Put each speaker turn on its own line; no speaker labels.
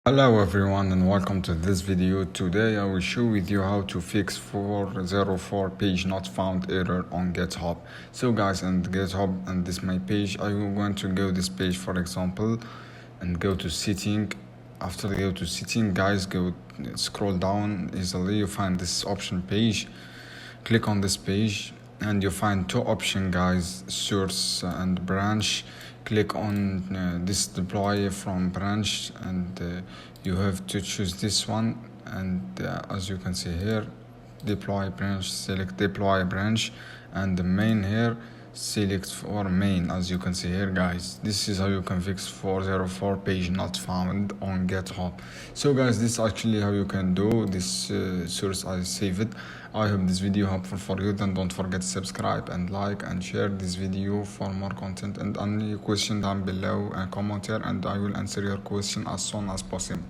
Hello everyone and welcome to this video. Today I will show with you how to fix 404 page not found error on GitHub. So guys, in GitHub and this my page, I will going to go this page for example and go to setting. After you go to setting, guys, go scroll down easily, you find this option page. Click on this page and you find two options, guys, source and branch. Click on this deploy from branch and you have to choose this one, and as you can see here, deploy branch, select deploy branch, and the main here, select for main. As you can see here, guys, this is how you can fix 404 page not found on GitHub. So guys, this is actually how you can do this source. I save it. I hope this video helpful for you. Then don't forget to subscribe and like and share this video for more content, and any question down below and comment here and I will answer your question as soon as possible.